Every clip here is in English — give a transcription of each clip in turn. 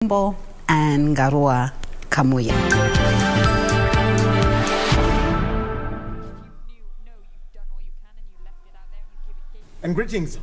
and Garua Kamuya. And greetings.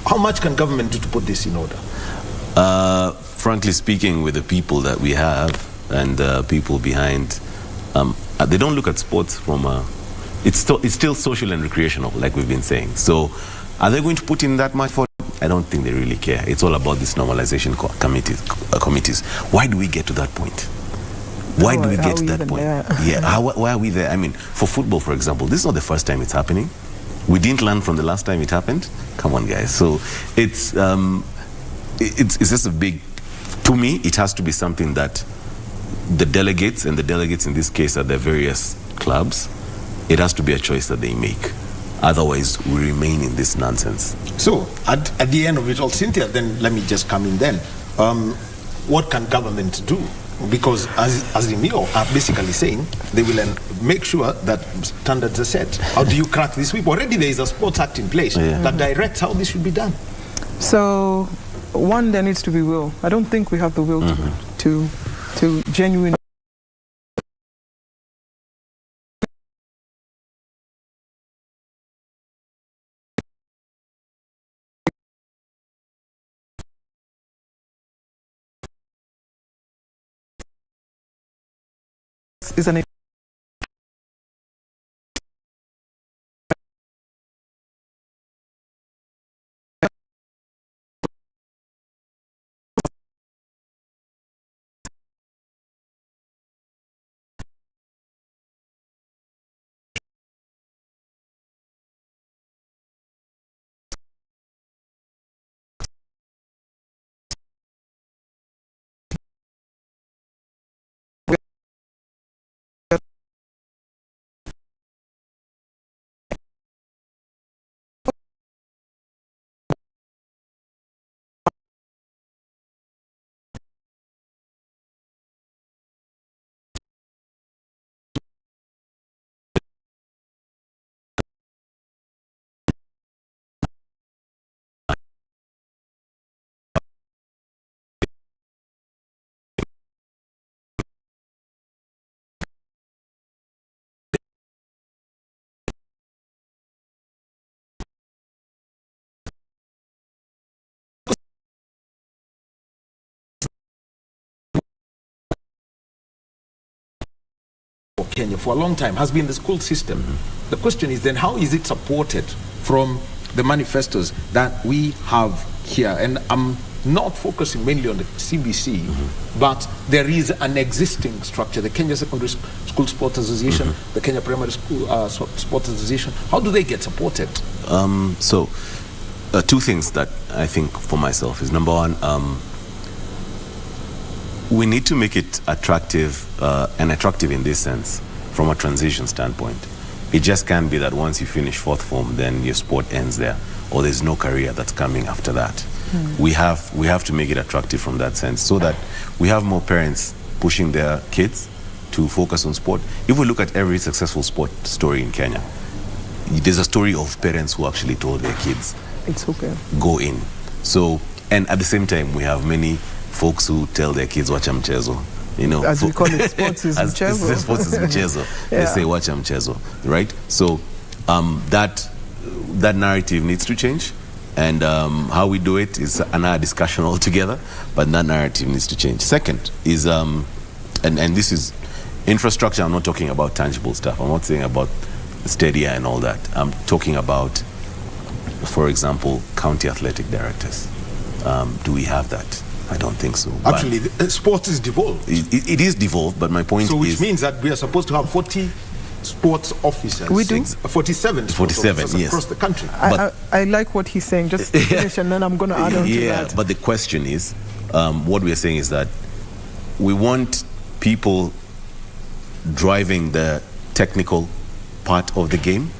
How much can government do to put this in order? Frankly speaking, with the people that we have and people behind, they don't look at sports from it's still social and recreational, like we've been saying. So are they going to put in that much for I don't think they really care. It's all about this normalization committees. Why do we get to that point? Why do we get to that point? Yeah, why are we there? I mean, for football, for example, this is not the first time it's happening. We didn't learn from the last time it happened. Come on, guys. So it's just a big. To me, it has to be something that the delegates, and the delegates in this case are the various clubs, it has to be a choice that they make. Otherwise, we remain in this nonsense. So, at the end of it all, Cynthia, then let me just come in then. What can government do? Because as the Neo are basically saying, they will make sure that standards are set. How do you crack this whip? Already there is a Sports Act in place that directs how this should be done. So, one, there needs to be will. I don't think we have the will to genuinely. Is an Kenya for a long time has been the school system. The question is then, how is it supported from the manifestos that we have here? And I'm not focusing mainly on the CBC, but there is an existing structure, the Kenya Secondary School Sports Association, the Kenya Primary School Sports Association. How do they get supported? Two things that I think for myself is, number one, we need to make it attractive, and attractive in this sense, from a transition standpoint. It just can't be that once you finish fourth form, then your sport ends there, or there's no career that's coming after that. We have to make it attractive from that sense, so that we have more parents pushing their kids to focus on sport. If we look at every successful sport story in Kenya, there's a story of parents who actually told their kids, it's okay, go in. So, and at the same time, we have many folks who tell their kids, wacha mchezo. You know, as we call it, sports is mchezo. Sports is mchezo. They say wacha mchezo, right? So that narrative needs to change, and how we do it is another discussion altogether. But that narrative needs to change. Second is, and this is infrastructure. I'm not talking about tangible stuff. I'm not saying about stadia and all that. I'm talking about, for example, county athletic directors. Do we have that? I don't think so. Actually, sports is devolved. It is devolved, but my point is... So which means that we are supposed to have 40 sports officers. We do? 47 yes. Across the country. I like what he's saying. Just finish and then I'm going to add on to that. Yeah, but the question is, what we are saying is that we want people driving the technical part of the game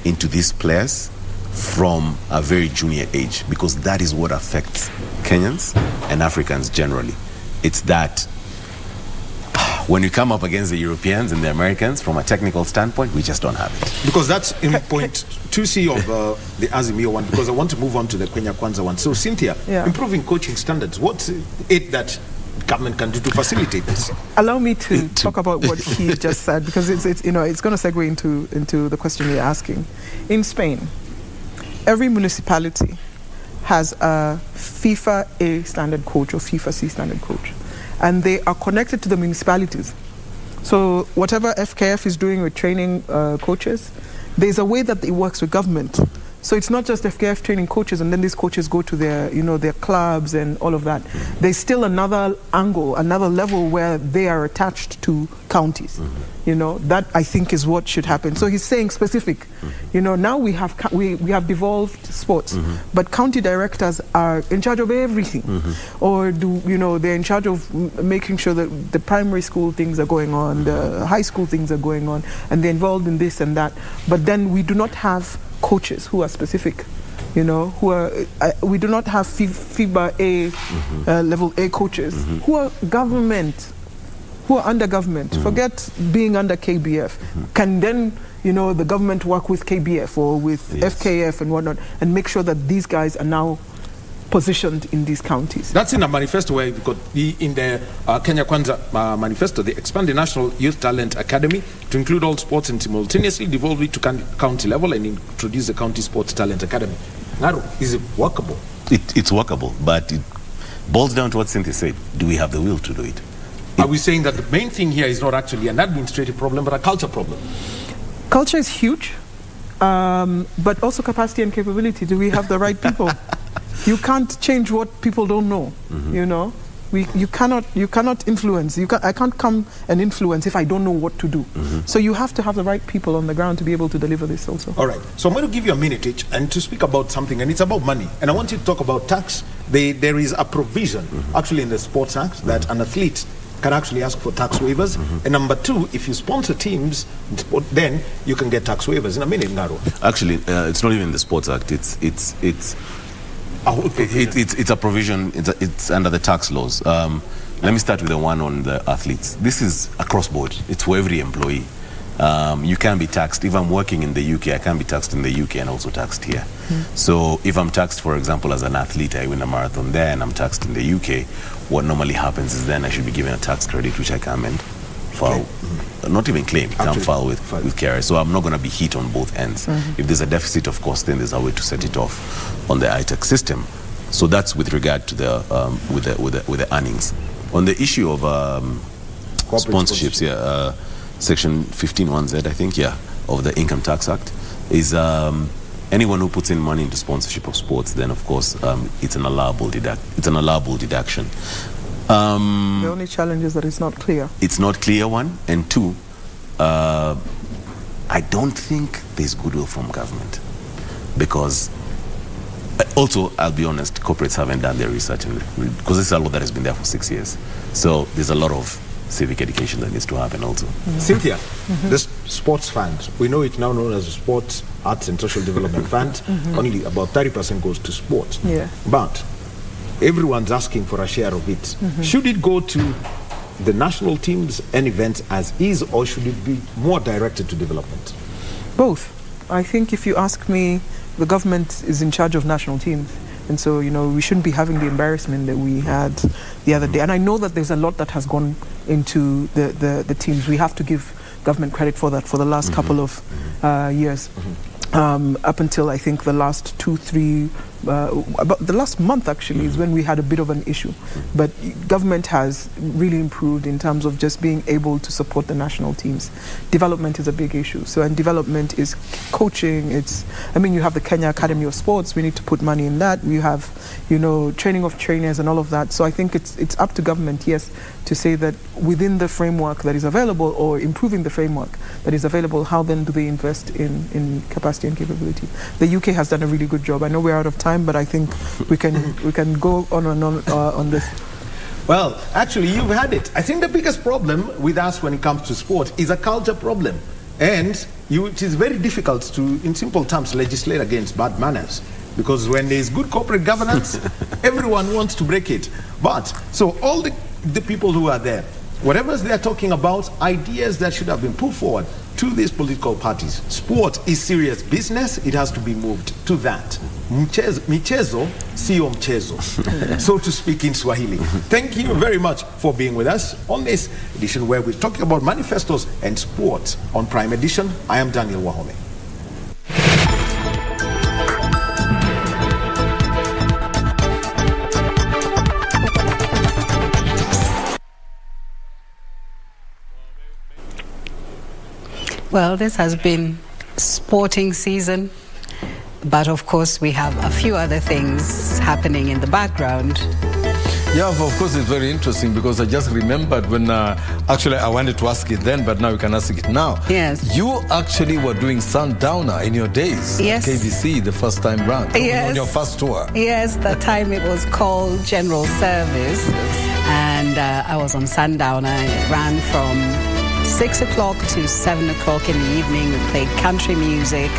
into these players from a very junior age, because that is what affects Kenyans and Africans generally. It's that when you come up against the Europeans and the Americans from a technical standpoint, we just don't have it. Because that's in point 2C of the Azimio one, because I want to move on to the Kenya Kwanza one. So Cynthia, improving coaching standards, what's it that government can do to facilitate this? Allow me to talk about what he just said, because it's going to segue into the question you're asking. In Spain, every municipality has a FIFA A standard coach or FIFA C standard coach, and they are connected to the municipalities. So whatever FKF is doing with training coaches, there's a way that it works with government So it's not just FKF training coaches and then these coaches go to their, their clubs and all of that. There's still another angle, another level where they are attached to counties. That I think is what should happen. So he's saying specific. Now we have devolved sports, but county directors are in charge of everything. Or they're in charge of making sure that the primary school things are going on, the high school things are going on, and they're involved in this and that. But then we do not have coaches who are specific, we do not have FIBA A, level A coaches who are government, who are under government. Forget being under KBF. Can then, the government work with KBF or with FKF and whatnot and make sure that these guys are now positioned in these counties. That's in a manifesto where you've got in the Kenya Kwanza manifesto, they expand the National Youth Talent Academy to include all sports and simultaneously devolve it to county level and introduce the County Sports Talent Academy. Naru, is it workable? It's workable, but it boils down to what Cynthia said. Do we have the will to do it? Are we saying that the main thing here is not actually an administrative problem, but a culture problem? Culture is huge, but also capacity and capability. Do we have the right people? You can't change what people don't know. You cannot influence. I can't come and influence if I don't know what to do. So you have to have the right people on the ground to be able to deliver this also. All right. So I'm going to give you a minute each and to speak about something, and it's about money. And I want you to talk about tax. There is a provision actually in the Sports Act that an athlete can actually ask for tax waivers. And number two, if you sponsor teams, then you can get tax waivers. In a minute, Ngaro. Actually, it's not even in the Sports Act. It's a provision. It's under the tax laws. Let me start with the one on the athletes. This is across board. It's for every employee. You can be taxed. If I'm working in the UK, I can be taxed in the UK and also taxed here. So if I'm taxed, for example, as an athlete, I win a marathon there and I'm taxed in the UK, what normally happens is then I should be given a tax credit, which I can then file, not even claim, can file with KRA. So I'm not going to be hit on both ends. If there's a deficit, of course, then there's a way to set it off on the ITAX system. So that's with regard to the with the earnings. On the issue of sponsorships, Section 15(1)(z), I think, of the Income Tax Act is anyone who puts in money into sponsorship of sports, then of course it's an allowable deduction. The only challenge is that it's not clear. It's not clear, one, and two, I don't think there's goodwill from government, because also, I'll be honest, corporates haven't done their research, because this is a law that has been there for 6 years. So there's a lot of civic education that needs to happen also. Cynthia, this sports fund, we know it now known as the Sports, Arts and Social Development Fund. Only about 30% goes to sports. But everyone's asking for a share of it. Should it go to the national teams and events as is, or should it be more directed to development? Both. I think if you ask me, the government is in charge of national teams. And so, we shouldn't be having the embarrassment that we had the other day. And I know that there's a lot that has gone into the teams. We have to give government credit for that for the last couple of years. Up until I think the last 2-3, about the last month actually is when we had a bit of an issue. But government has really improved in terms of just being able to support the national teams. Development is a big issue. So, and development is coaching. You have the Kenya Academy of Sports. We need to put money in that. We have, training of trainers and all of that. So I think it's up to government, yes, to say that within the framework that is available, or improving the framework that is available, how then do they invest in capacity and capability? The UK has done a really good job. I know we're out of time, but I think we can go on and on this. Well, actually, you've had it. I think the biggest problem with us when it comes to sport is a culture problem. And it is very difficult to, in simple terms, legislate against bad manners. Because when there is good corporate governance, everyone wants to break it. But, so all the people who are there, whatever they are talking about, ideas that should have been put forward to these political parties. Sport is serious business. It has to be moved to that. Michezo sio mchezo, so to speak in Swahili. Thank you very much for being with us on this edition where we're talking about manifestos and sports on Prime Edition. I am Daniel Wahome. Well, this has been sporting season. But of course, we have a few other things happening in the background. Yeah, of course, it's very interesting because I just remembered when, actually I wanted to ask it then, but now we can ask it now. Yes. You actually were doing Sundowner in your days Yes. at KBC the first time round, Yes. on your first tour. Yes, that time it was called General Service. And I was on Sundowner, and it ran from 6 o'clock to 7 o'clock in the evening. We played country music.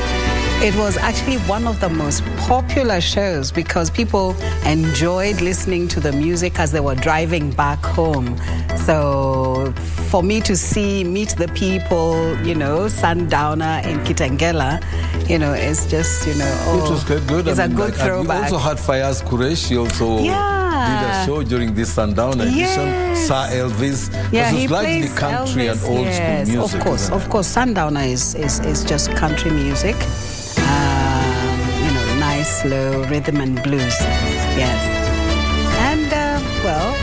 It was actually one of the most popular shows because people enjoyed listening to the music as they were driving back home. So for me to meet the people, you know, Sundowner in Kitengela, you know, it's just, you know, It was quite good. It's a good and throwback. We also had Fayaz Qureshi also did a show during this Sundowner edition. Yes. Sir Elvis. Yeah, This he was largely plays country Elvis. and old Yes, school music. of course. Sundowner is just country music. You know, nice, slow rhythm and blues. Yes. And, well,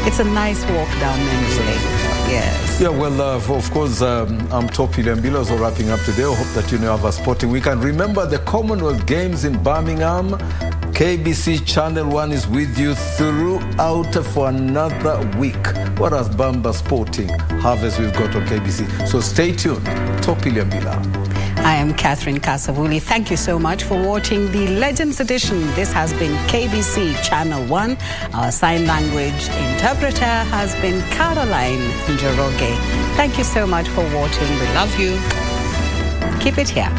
it's a nice walk down memory lane. Yes. Yeah, well, of course, I'm Topi Lembila, also wrapping up today. I hope that you have a sporting weekend. Remember the Commonwealth Games in Birmingham. KBC Channel 1 is with you throughout for another week. What else Bamba Sporting Harvest we've got on KBC. So stay tuned. Topi Lembila. I am Catherine Kasavuli. Thank you so much for watching the Legends Edition. This has been KBC Channel 1. Our sign language interpreter has been Caroline Njoroge. Thank you so much for watching. We love you. Keep it here.